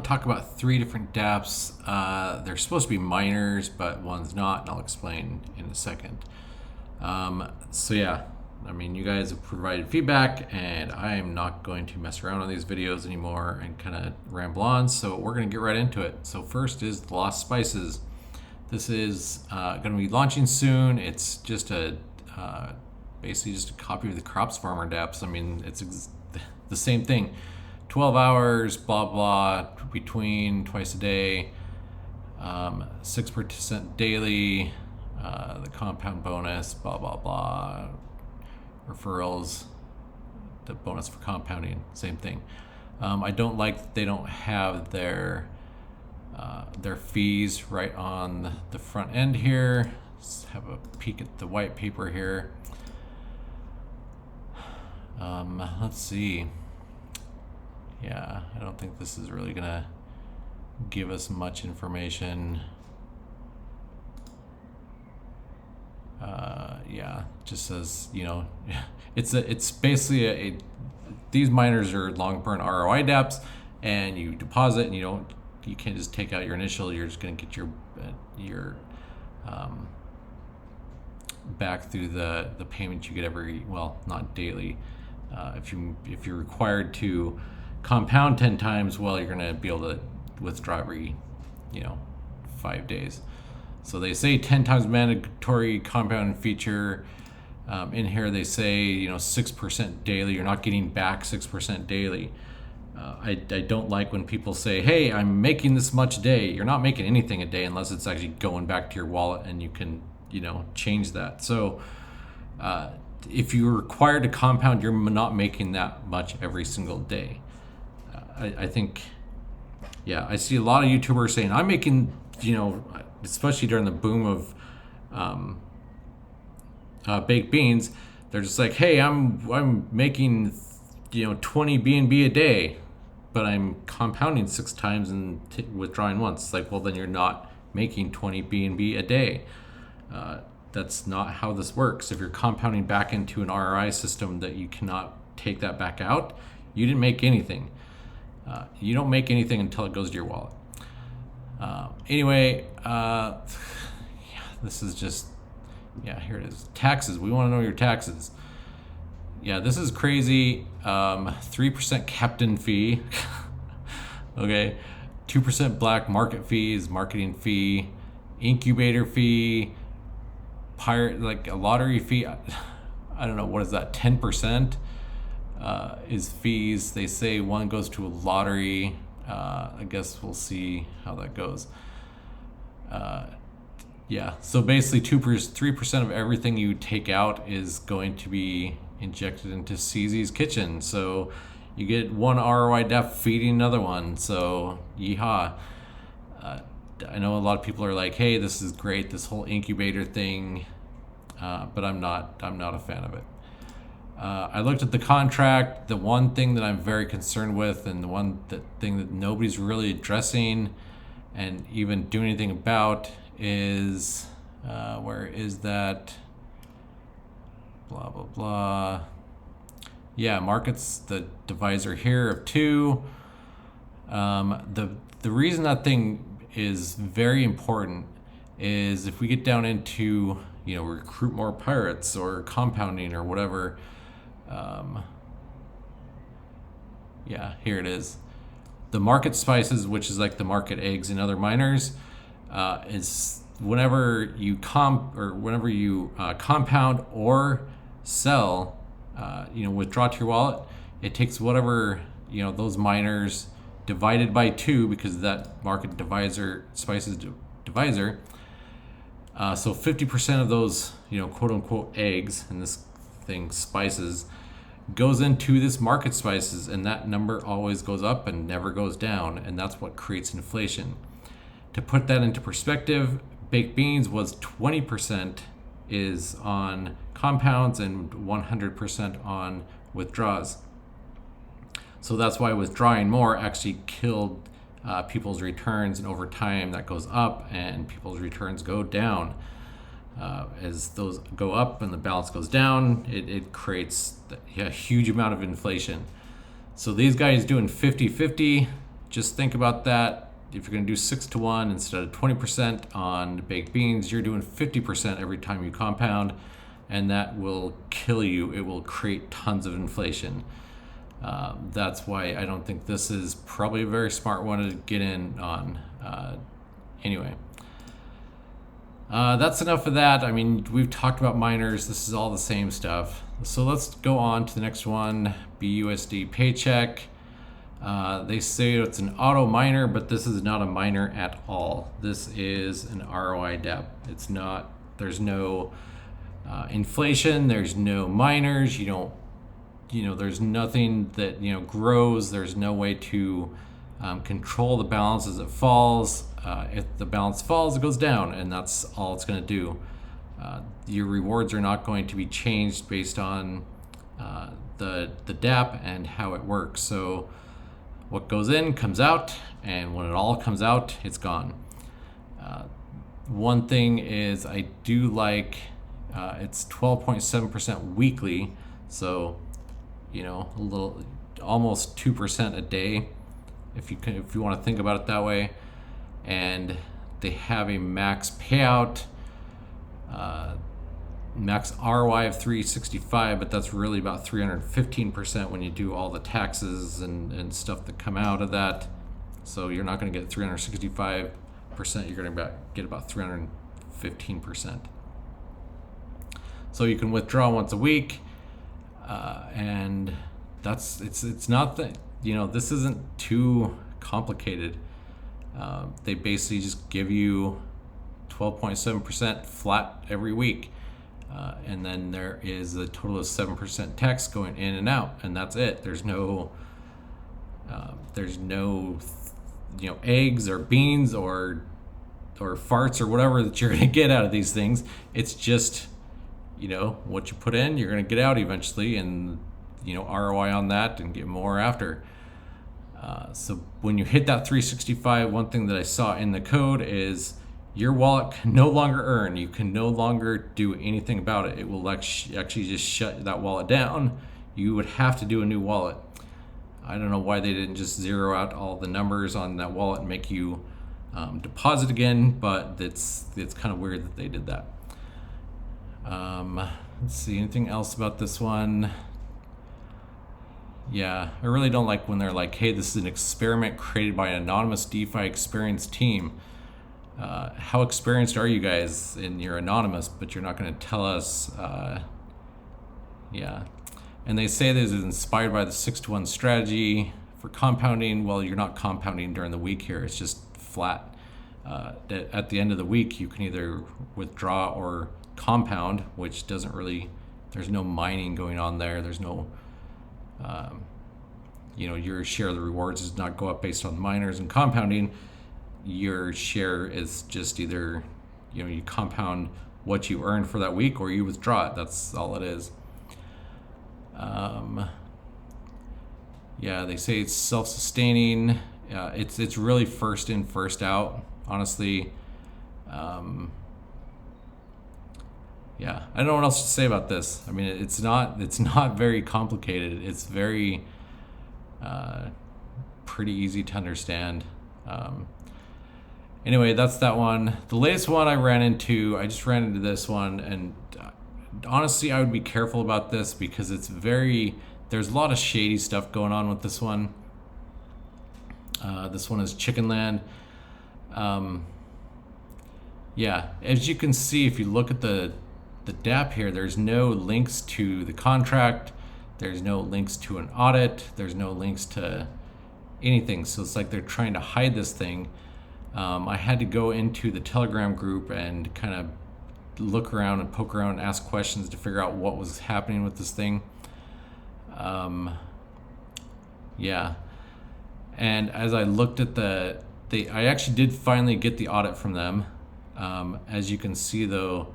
to talk about 3 different dApps. They're supposed to be miners, but one's not, and I'll explain in a second. So yeah, I mean, you guys have provided feedback, and I am not going to mess around on these videos anymore and kind of ramble on, so we're going to get right into it. So first is the Lost Spices. This is going to be launching soon. It's just basically just a copy of the Crops Farmer dApps. I mean, it's the same thing. 12 hours, blah, blah, between twice a day, 6% daily, the compound bonus, blah, blah, blah, referrals, the bonus for compounding, same thing. I don't like that they don't have their fees right on the front end here. Let's have a peek at the white paper here. Let's see. Yeah, I don't think this is really gonna give us much information. Yeah, just says, you know, it's basically these miners are long burn ROI dApps, and you deposit and you can't just take out your initial. You're just gonna get your back through the payment you get every, well, not daily. If you're required to compound 10 times, well, you're gonna be able to withdraw every 5 days. So they say 10 times mandatory compound feature. In here they say 6% daily. You're not getting back 6% daily. I don't like when people say, hey, I'm making this much a day. You're not making anything a day unless it's actually going back to your wallet and you can change that. So if you're required to compound, you're not making that much every single day. I think, yeah, I see a lot of YouTubers saying, I'm making, especially during the boom of baked beans, they're just like, hey, I'm making 20 BNB a day, but I'm compounding 6 times and withdrawing once. It's like, well, then you're not making 20 BNB a day. That's not how this works. If you're compounding back into an ROI system that you cannot take that back out, you didn't make anything. You don't make anything until it goes to your wallet. Anyway, this is just, here it is. Taxes. We want to know your taxes. Yeah, this is crazy. 3% captain fee. Okay. 2% black market fees, marketing fee, incubator fee, like a lottery fee. I don't know, what is that? 10% is fees. They say one goes to a lottery. I guess we'll see how that goes. Yeah, so basically 3% of everything you take out is going to be injected into CZ's kitchen. So you get one ROI dApp feeding another one. So yeehaw. I know a lot of people are like, hey, this is great, this whole incubator thing, but I'm not a fan of it. I looked at the contract. The one thing that I'm very concerned with, and the thing that nobody's really addressing and even doing anything about, is where is that? Blah blah blah. Yeah, markets, the divisor here of 2. The reason that thing is very important is if we get down into recruit more pirates or compounding or whatever. Yeah, here it is. The market spices, which is like the market eggs and other miners, is whenever you compound or sell, withdraw to your wallet, it takes whatever those miners divided by 2, because that market spices divisor. So 50% of those quote unquote eggs, and this thing spices, goes into this market spices, and that number always goes up and never goes down, and that's what creates inflation. To put that into perspective, baked beans was 20% is on compounds and 100% on withdraws. So that's why withdrawing more actually killed people's returns, and over time that goes up and people's returns go down. As those go up and the balance goes down, it creates a huge amount of inflation. So these guys doing 50-50, just think about that. If you're going to do 6-to-1 instead of 20% on baked beans, you're doing 50% every time you compound, and that will kill you. It will create tons of inflation. That's why I don't think this is probably a very smart one to get in on. Anyway, that's enough of that. I mean, we've talked about miners. This is all the same stuff. So let's go on to the next one, BUSD Paycheck. They say it's an auto miner, but this is not a miner at all. This is an ROI dApp. It's not, there's no inflation, there's no miners, there's nothing that, grows. There's no way to control the balance as it falls. If the balance falls, it goes down, and that's all it's going to do. Your rewards are not going to be changed based on the dApp and how it works. So what goes in comes out, and when it all comes out, it's gone. One thing is I do like it's 12.7% weekly, so a little, almost 2% a day, if you want to think about it that way. And they have a max payout, max ROI of 365, but that's really about 315% when you do all the taxes and stuff that come out of that. So you're not going to get 365%, you're going to get about 315%. So you can withdraw once a week, and it's not that, this isn't too complicated. They basically just give you 12.7% flat every week. And then there is a total of 7% tax going in and out, and that's it. There's no eggs or beans or farts or whatever that you're gonna get out of these things. It's just, what you put in, you're gonna get out eventually, and ROI on that and get more after. So when you hit that 365, one thing that I saw in the code is your wallet can no longer earn. You can no longer do anything about it. It will actually just shut that wallet down. You would have to do a new wallet. I don't know why they didn't just zero out all the numbers on that wallet and make you deposit again, but it's kind of weird that they did that. Let's see, anything else about this one? Yeah, I really don't like when they're like, hey, this is an experiment created by an anonymous DeFi experienced team. How experienced are you guys? And you're anonymous, but you're not going to tell us. Yeah. And they say this is inspired by the 6-to-1 strategy for compounding. Well, you're not compounding during the week here. It's just flat. At the end of the week, you can either withdraw or compound, which doesn't really, there's no mining going on there. There's no, your share of the rewards does not go up based on miners and compounding. Your share is just either, you compound what you earn for that week or you withdraw it. That's all it is. Yeah, they say it's self-sustaining. It's really first in, first out, honestly. Yeah, I don't know what else to say about this. I mean, it's not very complicated. It's very pretty easy to understand. Anyway, that's that one. The latest one I just ran into this one, and honestly, I would be careful about this because there's a lot of shady stuff going on with this one. This one is Chicken Land. Yeah, as you can see, if you look at the dApp here, there's no links to the contract. There's no links to an audit. There's no links to anything. So it's like they're trying to hide this thing. I had to go into the Telegram group and kind of look around and poke around and ask questions to figure out what was happening with this thing. Yeah. And as I looked at I actually did finally get the audit from them. As you can see though,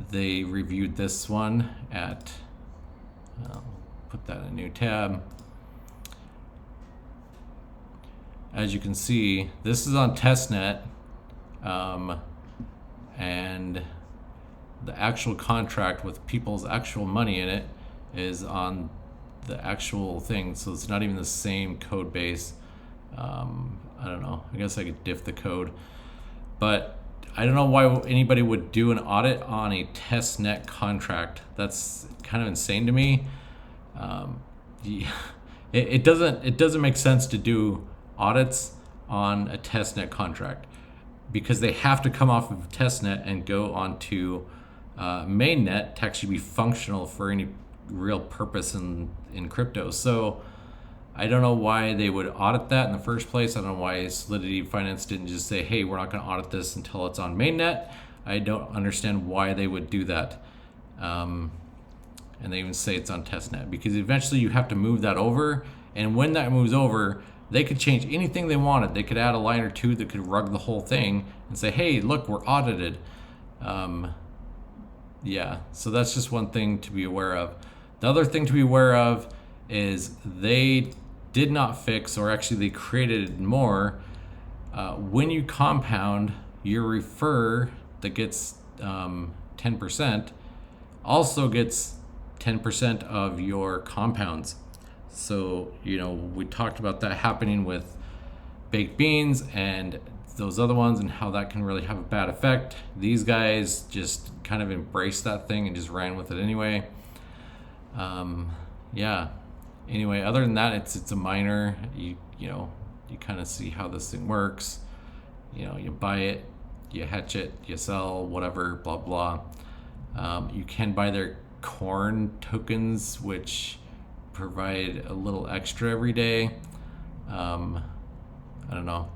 they reviewed this one at, put that in a new tab. As you can see, this is on testnet, and the actual contract with people's actual money in it is on the actual thing, so it's not even the same code base. I don't know. I guess I could diff the code, but I don't know why anybody would do an audit on a testnet contract. That's kind of insane to me. It doesn't make sense to do audits on a testnet contract, because they have to come off of testnet and go onto mainnet to actually be functional for any real purpose in crypto. So I don't know why they would audit that in the first place. I don't know why Solidity Finance didn't just say, hey, we're not going to audit this until it's on mainnet. I don't understand why they would do that. And they even say it's on testnet, because eventually you have to move that over. And when that moves over, they could change anything they wanted. They could add a line or two that could rug the whole thing and say, hey, look, we're audited. Yeah, so that's just one thing to be aware of. The other thing to be aware of is they did not fix, or actually they created more. When you compound, your refer that gets 10% also gets 10% of your compounds. So, we talked about that happening with baked beans and those other ones, and how that can really have a bad effect. These guys just kind of embraced that thing and just ran with it anyway. Yeah. Anyway, other than that, it's a miner. You kind of see how this thing works. You buy it, you hatch it, you sell, whatever, blah blah. You can buy their corn tokens, which provide a little extra every day. I don't know.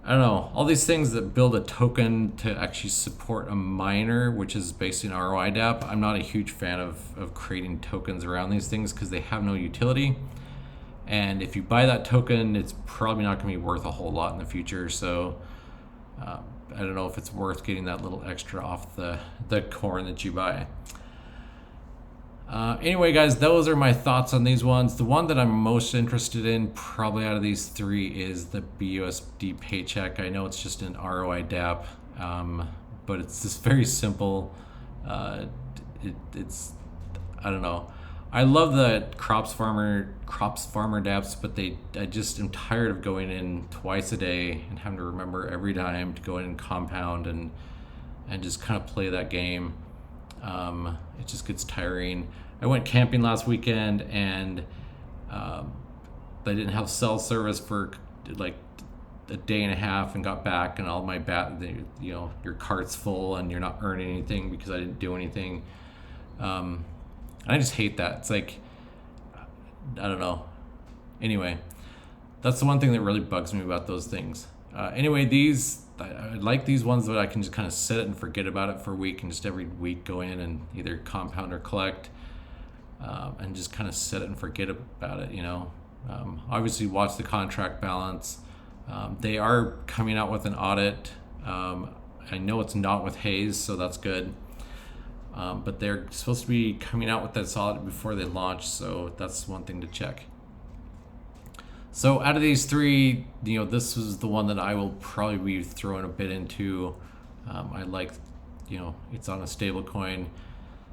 All these things that build a token to actually support a miner, which is based in ROI dApp. I'm not a huge fan of creating tokens around these things, because they have no utility. And if you buy that token, it's probably not going to be worth a whole lot in the future. So I don't know if it's worth getting that little extra off the corn that you buy. Anyway, guys, those are my thoughts on these ones. The one that I'm most interested in, probably out of these three, is the BUSD Paycheck. I know it's just an ROI dApp, but it's just very simple. It's I don't know. I love the crops farmer dApps, but I just am tired of going in twice a day and having to remember every time to go in and compound and just kind of play that game. It just gets tiring. I went camping last weekend, and they didn't have cell service for like a day and a half, and got back, and all my your cart's full and you're not earning anything because I didn't do anything. I just hate that. It's like, I don't know. Anyway, that's the one thing that really bugs me about those things. Anyway, I like these ones that I can just kind of set it and forget about it for a week, and just every week go in and either compound or collect, and just kind of set it and forget about it. Obviously watch the contract balance. They are coming out with an audit. I know it's not with Hayes, so that's good. But they're supposed to be coming out with this audit before they launch, so that's one thing to check. So out of these three, this was the one that I will probably be throwing a bit into. I like, it's on a stable coin.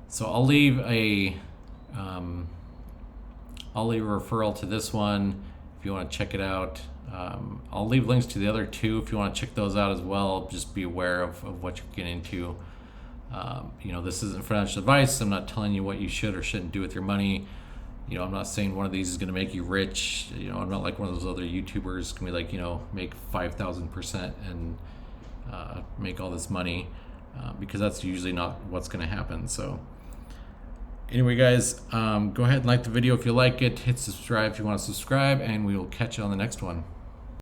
So I'll leave a referral to this one if you want to check it out. I'll leave links to the other two if you want to check those out as well. Just be aware of what you're getting into. This isn't financial advice. I'm not telling you what you should or shouldn't do with your money. I'm not saying one of these is going to make you rich. I'm not like one of those other YouTubers can be like, make 5,000% and make all this money, because that's usually not what's going to happen. So anyway, guys, go ahead and like the video if you like it. Hit subscribe if you want to subscribe, and we will catch you on the next one.